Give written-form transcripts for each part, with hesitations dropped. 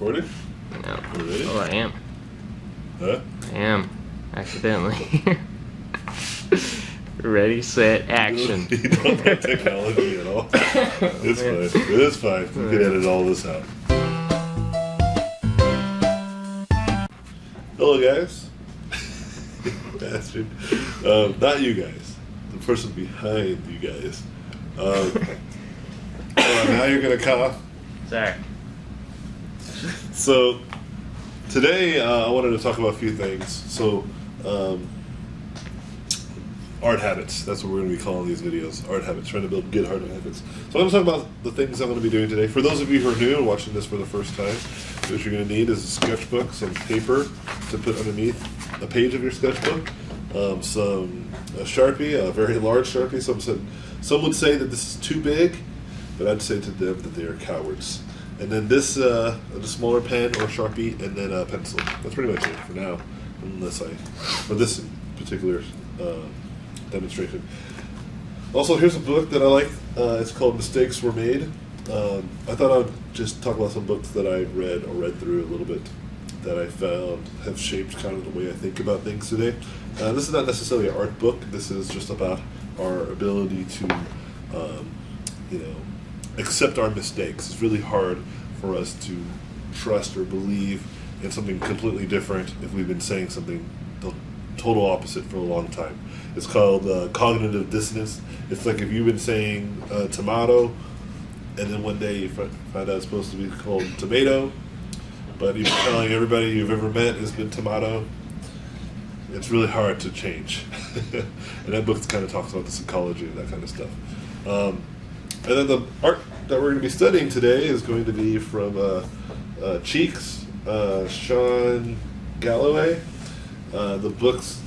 recording? No. You ready? Oh, I am. Huh? I am. Accidentally. Ready, set, action. You don't have technology at all. It's fine. It is fine. You can edit all this out. Hello, guys. Bastard. Not you guys. The person behind you guys. Now you're going to cough. Sorry. So, today I wanted to talk about a few things. So, art habits. That's what we're going to be calling these videos. Art habits. Trying to build good art habits. So I'm going to talk about the things I'm going to be doing today. For those of you who are new and watching this for the first time, what you're going to need is a sketchbook, some paper to put underneath a page of your sketchbook, a Sharpie, a very large Sharpie. Some would say that this is too big, but I'd say to them that they are cowards. And then this, a smaller pen or Sharpie, and then a pencil. That's pretty much it for now, for this particular demonstration. Also, here's a book that I like. It's called Mistakes Were Made. I thought I would just talk about some books that I read through a little bit that I found have shaped kind of the way I think about things today. This is not necessarily an art book. This is just about our ability to, accept our mistakes. It's really hard for us to trust or believe in something completely different if we've been saying something the total opposite for a long time. It's called cognitive dissonance. It's like if you've been saying tomato, and then one day you find out it's supposed to be called tomato, but you've been telling everybody you've ever met has been tomato. It's really hard to change. And that book kind of talks about the psychology of that kind of stuff. And then the art that we're going to be studying today is going to be from Cheeks, Sean Galloway. The books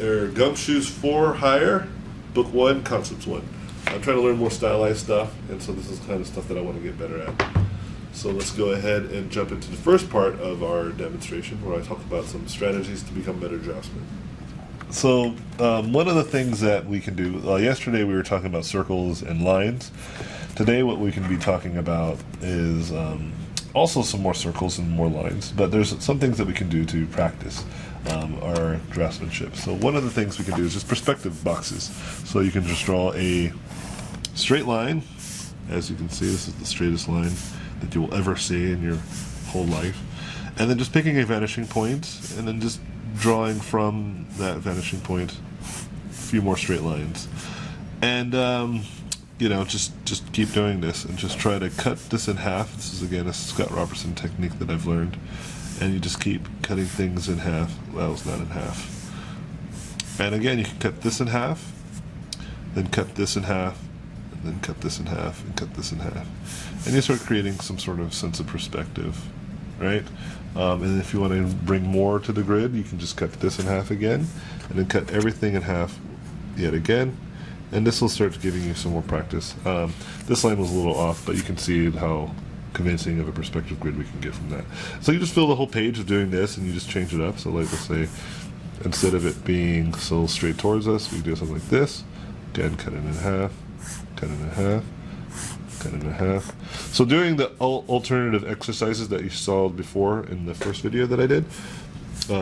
are Gumshoes for Hire, Book 1, Concepts 1. I'm trying to learn more stylized stuff, and so this is the kind of stuff that I want to get better at. So let's go ahead and jump into the first part of our demonstration where I talk about some strategies to become better draftsmen. So one of the things that we can do, yesterday we were talking about circles and lines. Today what we can be talking about is also some more circles and more lines, but there's some things that we can do to practice our draftsmanship. So one of the things we can do is just perspective boxes. So you can just draw a straight line. As you can see, this is the straightest line that you will ever see in your whole life. And then just picking a vanishing point and then just drawing from that vanishing point a few more straight lines. And just keep doing this and just try to cut this in half. This is again a Scott Robertson technique that I've learned. And you just keep cutting things in half. Well, it's not in half. And again, you can cut this in half, then cut this in half, and then cut this in half, and cut this in half. And you start creating some sort of sense of perspective, right? And if you want to bring more to the grid, you can just cut this in half again, and then cut everything in half yet again. And this will start giving you some more practice. This line was a little off, but you can see how convincing of a perspective grid we can get from that. So you just fill the whole page of doing this, and you just change it up. So like, let's say, instead of it being so straight towards us, we do something like this. Again, cut it in half, cut it in half, cut it in half. So doing the alternative exercises that you saw before in the first video that I did,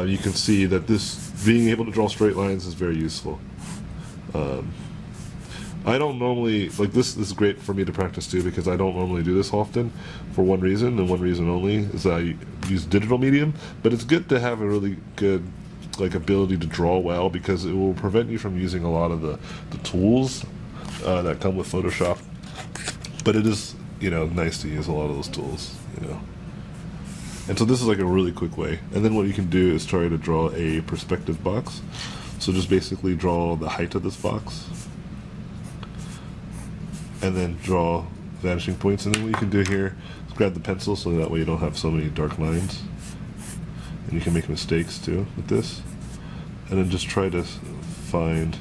you can see that this being able to draw straight lines is very useful. I don't normally, like this is great for me to practice too, because I don't normally do this often for one reason, and one reason only, is that I use digital medium. But it's good to have a really good ability to draw well, because it will prevent you from using a lot of the tools that come with Photoshop. But it is, nice to use a lot of those tools, And so this is like a really quick way. And then what you can do is try to draw a perspective box. So just basically draw the height of this box, and then draw vanishing points. And then what you can do here is grab the pencil, so that way you don't have so many dark lines. And you can make mistakes too with this. And then just try to find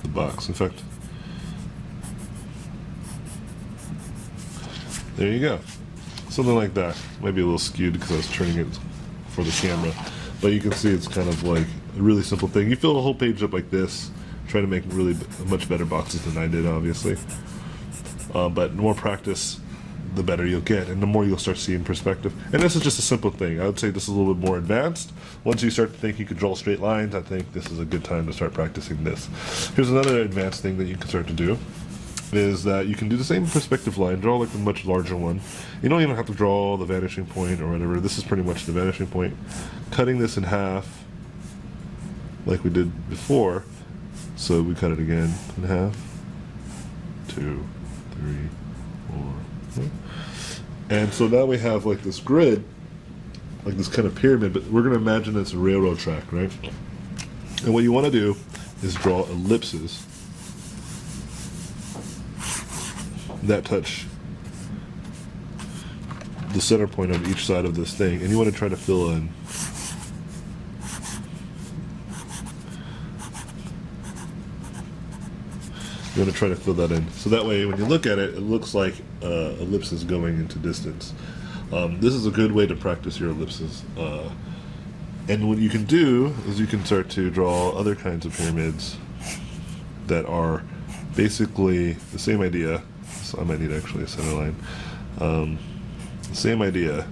the box. In fact, there you go. Something like that. Might be a little skewed because I was turning it for the camera. But you can see it's kind of like a really simple thing. You fill the whole page up like this. Try to make really much better boxes than I did, obviously. But more practice the better you'll get, and the more you'll start seeing perspective. And this is just a simple thing. I would say this is a little bit more advanced. Once you start to think you can draw straight lines, I think this is a good time to start practicing this. Here's another advanced thing that you can start to do, is that you can do the same perspective line, draw like a much larger one. You don't even have to draw the vanishing point or whatever. This is pretty much the vanishing point. Cutting this in half, like we did before. So we cut it again in half. 2, 3, 4. And so now we have like this grid, like this kind of pyramid, but we're going to imagine it's a railroad track, right? And what you want to do is draw ellipses that touch the center point of each side of this thing, and you want to try to fill in. You want to try to fill that in. So that way, when you look at it, it looks like ellipses going into distance. This is a good way to practice your ellipses. And what you can do is you can start to draw other kinds of pyramids that are basically the same idea. So I might need actually a center line. Same idea.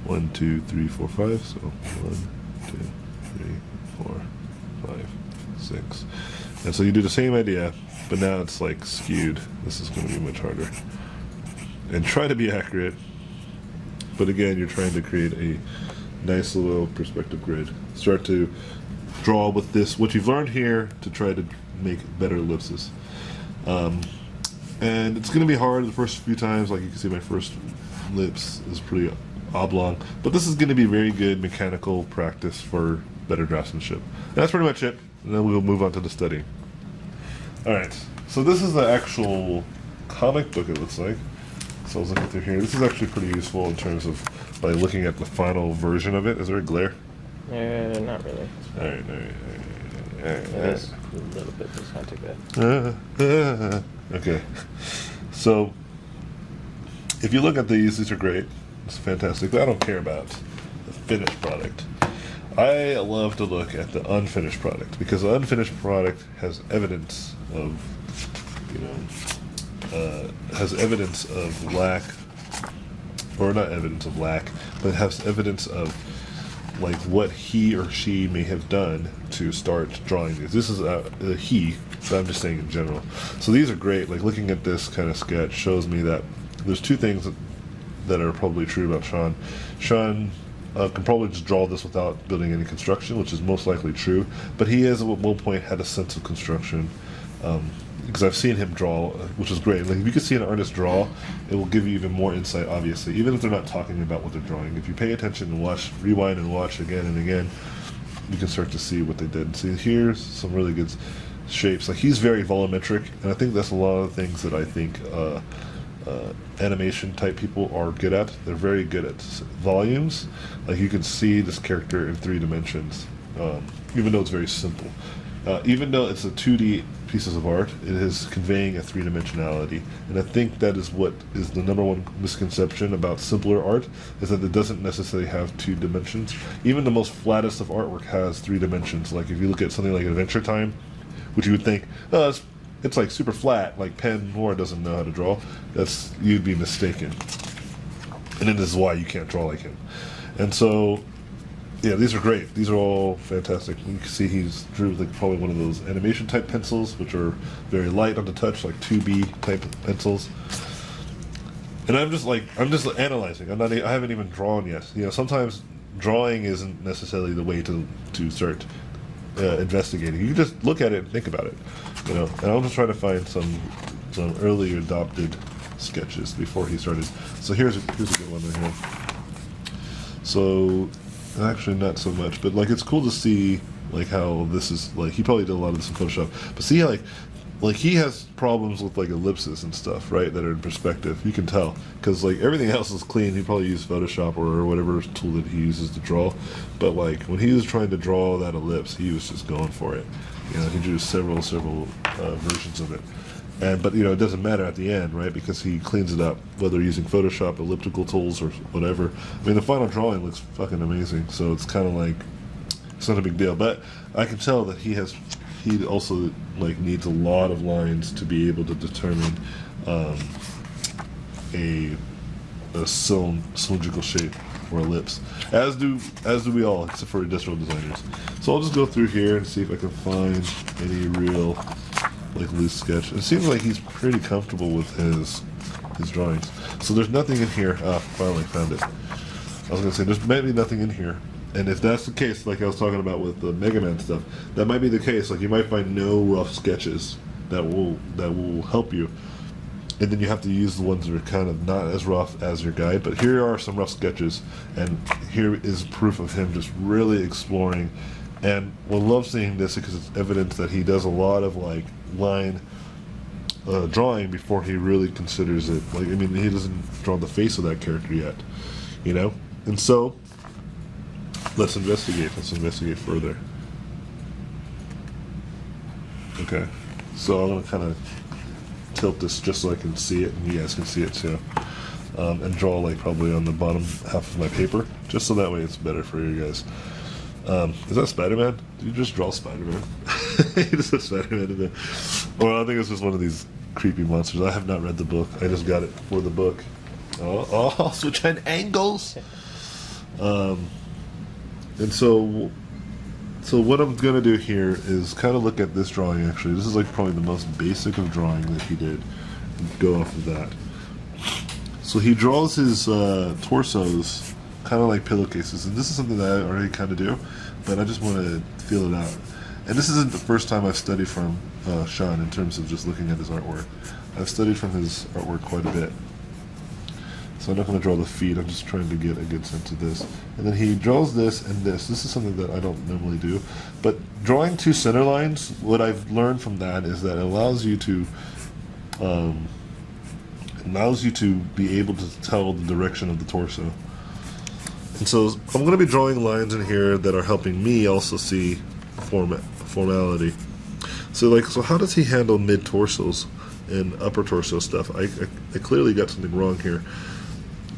1, 2, 3, 4, 5. So 1, 2, 3, 4, 5, 6. And so you do the same idea, but now it's like skewed. This is going to be much harder. And try to be accurate, but again, you're trying to create a nice little perspective grid. Start to draw with this, what you've learned here, to try to make better ellipses. And it's going to be hard the first few times. Like you can see, my first ellipse is pretty oblong, but this is going to be very good mechanical practice for better draftsmanship. And that's pretty much it. And then we'll move on to the study. Alright, so this is the actual comic book, it looks like. So I was looking through here. This is actually pretty useful in terms of by looking at the final version of it. Is there a glare? Not really. Alright. Yes, a little bit, just not too bad. Okay. So, if you look at these are great. It's fantastic. But I don't care about the finished product. I love to look at the unfinished product, because the unfinished product has evidence of, has evidence of lack, or not evidence of lack, but it has evidence of like what he or she may have done to start drawing these. This is a he, but I'm just saying in general. So these are great. Like looking at this kind of sketch shows me that there's two things that are probably true about Sean. Sean can probably just draw this without building any construction, which is most likely true. But he has at one point had a sense of construction, because I've seen him draw, which is great. Like if you can see an artist draw, it will give you even more insight. Obviously, even if they're not talking about what they're drawing, if you pay attention and watch, rewind and watch again and again, you can start to see what they did. See, here's some really good shapes. Like he's very volumetric, and I think that's a lot of things that I think animation type people are good at. They're very good at volumes. Like you can see this character in 3 dimensions, even though it's very simple. Even though it's a 2D pieces of art, it is conveying a 3-dimensionality. And I think that is what is the number one misconception about simpler art, is that it doesn't necessarily have 2 dimensions. Even the most flattest of artwork has 3 dimensions. Like if you look at something like Adventure Time, which you would think, oh, it's like super flat, like Penn Moore doesn't know how to draw. You'd be mistaken. And then this is why you can't draw like him. And so, yeah, these are great. These are all fantastic. You can see he's drew like probably one of those animation type pencils, which are very light on the touch, like 2B type pencils. And I'm just analyzing. I haven't even drawn yet. Sometimes drawing isn't necessarily the way to start investigating. You can just look at it and think about it. And I'm just trying to find some early adopted sketches before he started. So here's a good one right here. So actually not so much, but like it's cool to see like how this is like he probably did a lot of this in Photoshop. But see like he has problems with like ellipses and stuff, right? That are in perspective. You can tell because like everything else is clean. He probably used Photoshop or whatever tool that he uses to draw. But like when he was trying to draw that ellipse, he was just going for it. He drew several versions of it. But it doesn't matter at the end, right? Because he cleans it up, whether using Photoshop, elliptical tools, or whatever. I mean, the final drawing looks fucking amazing. So it's kind of like it's not a big deal. But I can tell that he also like needs a lot of lines to be able to determine a cylindrical shape for ellipse, as do we all, except for industrial designers. So I'll just go through here and see if I can find any real like loose sketch. It seems like he's pretty comfortable with his drawings. So there's nothing in here. Ah, finally found it. I was gonna say there's maybe nothing in here, and if that's the case, like I was talking about with the Mega Man stuff, that might be the case. Like you might find no rough sketches that will help you, and then you have to use the ones that are kind of not as rough as your guide. But here are some rough sketches, and here is proof of him just really exploring. And we'll love seeing this because it's evidence that he does a lot of like line drawing before he really considers it. Like, I mean, he doesn't draw the face of that character yet, you know? And so, let's investigate further. Okay, so I'm going to kind of tilt this just so I can see it and you guys can see it too. And draw like probably on the bottom half of my paper, just so that way it's better for you guys. Is that Spider-Man? Did you just draw Spider-Man? He just said Spider-Man in there. Well, I think it's just one of these creepy monsters. I have not read the book. I just got it for the book. Oh, switch on angles. And so what I'm gonna do here is kind of look at this drawing. Actually, this is like probably the most basic of drawing that he did. And go off of that. So he draws his torsos kind of like pillowcases, and this is something that I already kind of do, but I just want to feel it out. And this isn't the first time I've studied from Sean in terms of just looking at his artwork. I've studied from his artwork quite a bit. So I'm not going to draw the feet, I'm just trying to get a good sense of this. And then he draws this and this. This is something that I don't normally do. But drawing two center lines, what I've learned from that is that it allows you to be able to tell the direction of the torso. And so I'm going to be drawing lines in here that are helping me also see formality. So how does he handle mid-torsos and upper torso stuff? I clearly got something wrong here.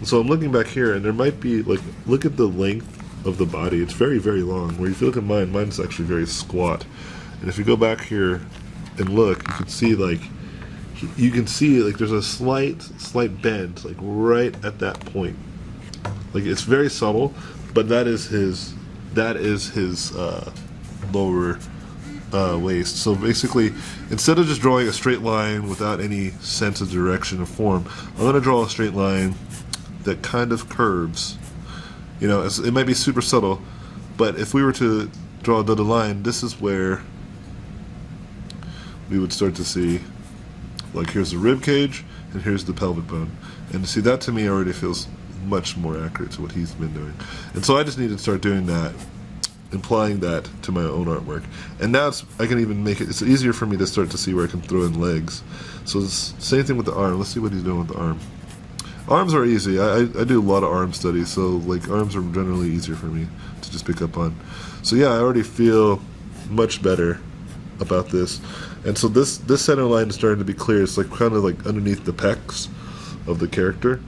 So I'm looking back here, and there might be, like, look at the length of the body. It's very, very long. Where if you look at mine's actually very squat. And if you go back here and look, you can see, like, there's a slight bend, like, right at that point. Like, it's very subtle, but that is his lower waist. So basically, instead of just drawing a straight line without any sense of direction or form, I'm going to draw a straight line that kind of curves. You know, it might be super subtle, but if we were to draw another line, this is where we would start to see, like, here's the rib cage and here's the pelvic bone. And to see that, to me, already feels much more accurate to what he's been doing. And so I just need to start doing that, applying that to my own artwork. And now I can even make it's easier for me to start to see where I can throw in legs. So it's same thing with the arm. Let's see what he's doing with the arm. Arms are easy. I do a lot of arm studies, so like arms are generally easier for me to just pick up on. So yeah, I already feel much better about this. And so this center line is starting to be clear. It's like kind of like underneath the pecs of the character.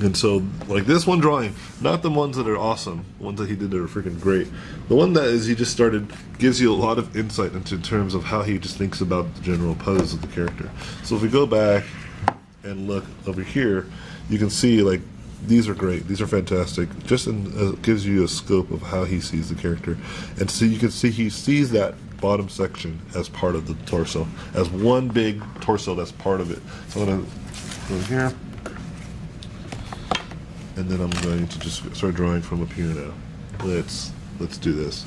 And so, like this one drawing, not the ones that are awesome, the ones that he did that are freaking great. The one that is he just started gives you a lot of insight into terms of how he just thinks about the general pose of the character. So if we go back and look over here, you can see like these are great, these are fantastic. Just gives you a scope of how he sees the character, and so you can see he sees that bottom section as part of the torso, as one big torso that's part of it. So I'm gonna go here. And then I'm going to just start drawing from up here now. Let's do this.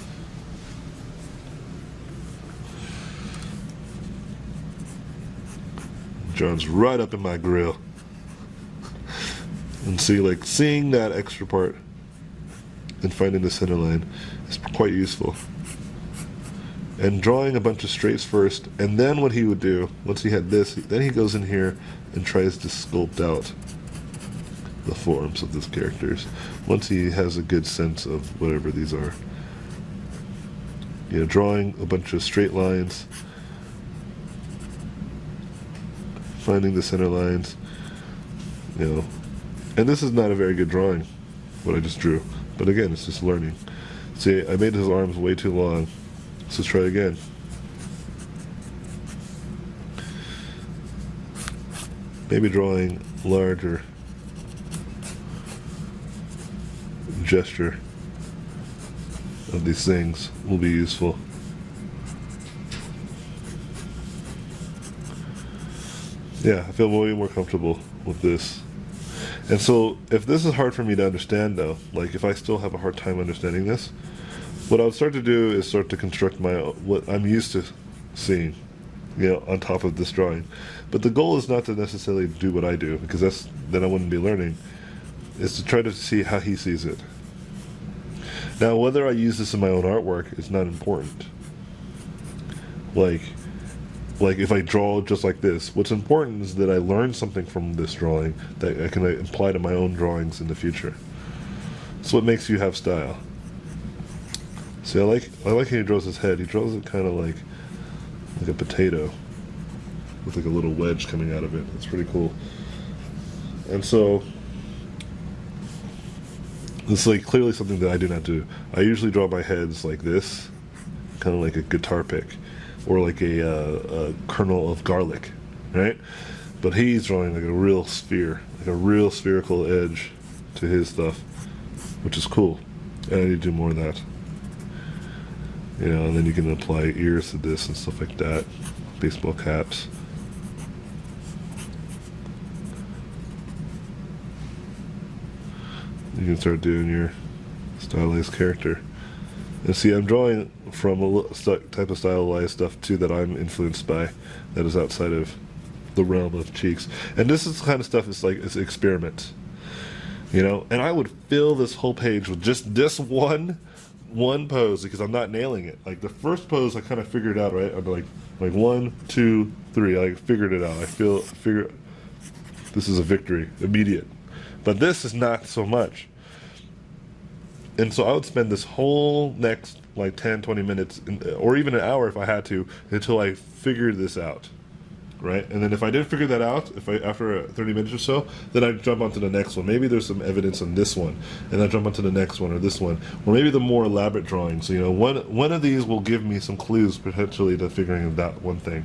John's right up in my grill. And see, like, seeing that extra part and finding the center line is quite useful. And drawing a bunch of straights first, and then what he would do, once he had this, then he goes in here and tries to sculpt out the forms of these characters once he has a good sense of whatever these are. You know, drawing a bunch of straight lines, finding the center lines, you know. And this is not a very good drawing, what I just drew, but again, it's just learning. See, I made his arms way too long, so let's try again. maybe drawing larger gesture of these things will be useful. Yeah, I feel way more comfortable with this. And so, if this is hard for me to understand though, like if I still have a hard time understanding this, what I would start to do is start to construct what I'm used to seeing, on top of this drawing. But the goal is not to necessarily do what I do, because then I wouldn't be learning. Is to try to see how he sees it. Now, whether I use this in my own artwork is not important. Like if I draw just like this, what's important is that I learn something from this drawing that I can apply to my own drawings in the future. It's what makes you have style. See, I like how he draws his head. He draws it kind of like a potato with like a little wedge coming out of it. It's pretty cool. And so it's like clearly something that I do not do. I usually draw my heads like this, kind of like a guitar pick, or like a kernel of garlic, right? But he's drawing like a real sphere, like a real spherical edge to his stuff, which is cool. And I need to do more of that. And then you can apply ears to this and stuff like that, baseball caps. You can start doing your stylized character. And see, I'm drawing from a type of stylized stuff too that I'm influenced by, that is outside of the realm of cheeks. And this is the kind of stuff it's experiment. And I would fill this whole page with just this one pose, because I'm not nailing it. Like the first pose I kind of figured out, right? I'm like 1, 2, 3. I figured it out. I figure this is a victory, immediate. But this is not so much. And so I would spend this whole next 10, 20 minutes, or even an hour if I had to, until I figured this out, right? And then if I didn't figure that out, after 30 minutes or so, then I'd jump onto the next one. Maybe there's some evidence on this one, and I'd jump onto the next one or this one, or maybe the more elaborate drawings. So, one of these will give me some clues potentially to figuring that one thing.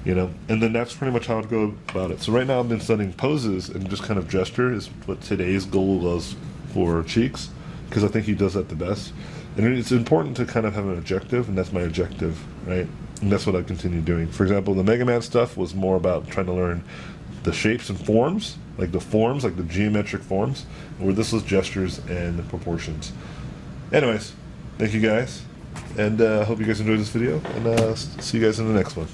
And then that's pretty much how I'd go about it. So right now I've been studying poses and just kind of gesture is what today's goal was for Cheeks, because I think he does that the best. And it's important to kind of have an objective, and that's my objective, right? And that's what I continue doing. For example, the Mega Man stuff was more about trying to learn the shapes and forms, like the geometric forms, where this was gestures and proportions. Anyways, thank you guys, and I hope you guys enjoyed this video, and see you guys in the next one.